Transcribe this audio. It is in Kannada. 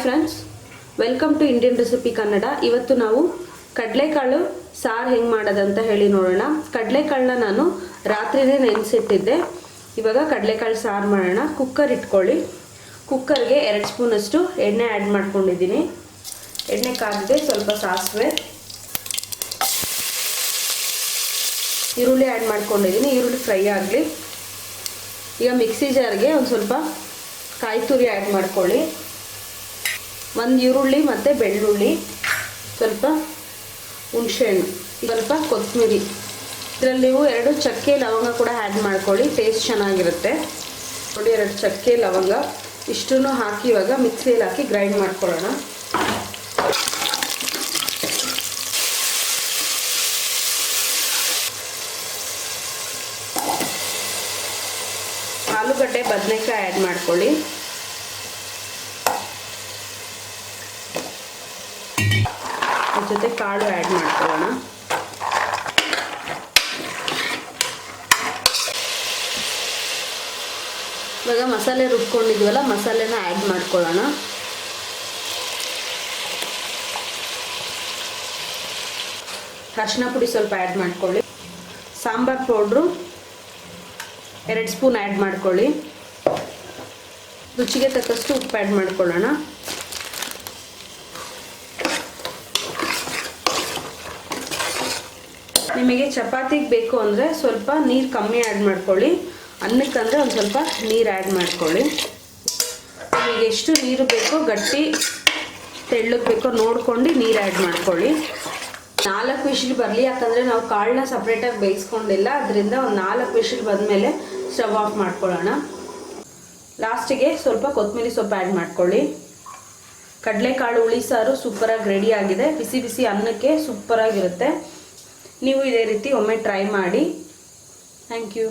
Friends, welcome to Indian recipe Kannada. ಇವತ್ತು ನಾವು ಕಡಲೆಕಾಳು ಸಾರು ಹೆಂಗೆ ಮಾಡೋದಂತ ಹೇಳಿ ನೋಡೋಣ. ಕಡಲೆಕಾಳನ್ನ ನಾನು ರಾತ್ರಿನೇ ನೆನೆಸಿಟ್ಟಿದ್ದೆ. ಇವಾಗ ಕಡಲೆಕಾಳು ಸಾರು ಮಾಡೋಣ. ಕುಕ್ಕರ್ ಇಟ್ಕೊಳ್ಳಿ. ಕುಕ್ಕರ್ಗೆ 2 ಸ್ಪೂನಷ್ಟು ಎಣ್ಣೆ ಆ್ಯಡ್ ಮಾಡ್ಕೊಂಡಿದ್ದೀನಿ. ಎಣ್ಣೆ ಕಾದಿದೆ. ಸ್ವಲ್ಪ ಸಾಸಿವೆ, ಈರುಳ್ಳಿ ಆ್ಯಡ್ ಮಾಡ್ಕೊಂಡಿದ್ದೀನಿ. ಈರುಳ್ಳಿ ಫ್ರೈ ಆಗಲಿ. ಈಗ ಮಿಕ್ಸಿ ಜಾರ್ಗೆ ಒಂದು ಸ್ವಲ್ಪ ಕಾಯಿ ತುರಿ ಆ್ಯಡ್ ಮಾಡ್ಕೊಳ್ಳಿ. 1 ಈರುಳ್ಳಿ ಮತ್ತು ಬೆಳ್ಳುಳ್ಳಿ, ಸ್ವಲ್ಪ ಹುಣಸೆಹಣ್ಣು, ಸ್ವಲ್ಪ ಕೊತ್ತಂಬರಿ. ಇದರಲ್ಲಿ ನೀವು 2 ಚಕ್ಕೆ ಲವಂಗ ಕೂಡ ಆ್ಯಡ್ ಮಾಡ್ಕೊಳ್ಳಿ, ಟೇಸ್ಟ್ ಚೆನ್ನಾಗಿರುತ್ತೆ. ನೋಡಿ, 2 ಚಕ್ಕೆ ಲವಂಗ ಇಷ್ಟನ್ನು ಹಾಕಿ ಇವಾಗ ಮಿಕ್ಸಿಯಲ್ಲಿ ಹಾಕಿ ಗ್ರೈಂಡ್ ಮಾಡ್ಕೊಳ್ಳೋಣ. ಆಲೂಗಡ್ಡೆ ಬದನೆಕಾಯಿ ಆ್ಯಡ್ ಮಾಡ್ಕೊಳ್ಳಿ. ಜೊತೆ ಕಾಳು ಆ್ಯಡ್ ಮಾಡ್ಕೊಳ್ಳೋಣ. ಇವಾಗ ಮಸಾಲೆ ರುಬ್ಕೊಂಡಿದ್ವಲ್ಲ, ಮಸಾಲೆನ ಆ್ಯಡ್ ಮಾಡ್ಕೊಳ್ಳೋಣ. ಅರಿಶಿನ ಪುಡಿ ಸ್ವಲ್ಪ ಆ್ಯಡ್ ಮಾಡ್ಕೊಳ್ಳಿ. ಸಾಂಬಾರ್ ಪೌಡ್ರು 2 ಸ್ಪೂನ್ ಆ್ಯಡ್ ಮಾಡ್ಕೊಳ್ಳಿ. ರುಚಿಗೆ ತಕ್ಕಷ್ಟು ಉಪ್ಪು ಆ್ಯಡ್ ಮಾಡ್ಕೊಳ್ಳೋಣ. ನಿಮಗೆ ಚಪಾತಿಗೆ ಬೇಕು ಅಂದರೆ ಸ್ವಲ್ಪ ನೀರು ಕಮ್ಮಿ ಆ್ಯಡ್ ಮಾಡ್ಕೊಳ್ಳಿ. ಅನ್ನಕ್ಕಂದರೆ ಒಂದು ಸ್ವಲ್ಪ ನೀರು ಆ್ಯಡ್ ಮಾಡ್ಕೊಳ್ಳಿ. ನಿಮಗೆ ಎಷ್ಟು ನೀರು ಬೇಕೋ, ಗಟ್ಟಿ ತೆಳ್ಳಗೆ ಬೇಕೋ ನೋಡ್ಕೊಂಡು ನೀರು ಆ್ಯಡ್ ಮಾಡ್ಕೊಳ್ಳಿ. 4 ವಿಷಲ್ ಬರಲಿ, ಯಾಕಂದರೆ ನಾವು ಕಾಳನ್ನ ಸಪ್ರೇಟಾಗಿ ಬೇಯಿಸ್ಕೊಂಡಿಲ್ಲ. ಅದರಿಂದ ಒಂದು 4 ವಿಷಲ್ ಬಂದಮೇಲೆ ಸ್ಟವ್ ಆಫ್ ಮಾಡ್ಕೊಳ್ಳೋಣ. ಲಾಸ್ಟಿಗೆ ಸ್ವಲ್ಪ ಕೊತ್ತಂಬರಿ ಸೊಪ್ಪು ಆ್ಯಡ್ ಮಾಡ್ಕೊಳ್ಳಿ. ಕಡಲೆಕಾಳು ಹುಳಿ ಸಾರು ಸೂಪರಾಗಿ ರೆಡಿ ಆಗಿದೆ. ಬಿಸಿ ಬಿಸಿ ಅನ್ನಕ್ಕೆ ಸೂಪರಾಗಿರುತ್ತೆ. ನೀವು ಇದೇ ರೀತಿ ಒಮ್ಮೆ ಟ್ರೈ ಮಾಡಿ. Thank you.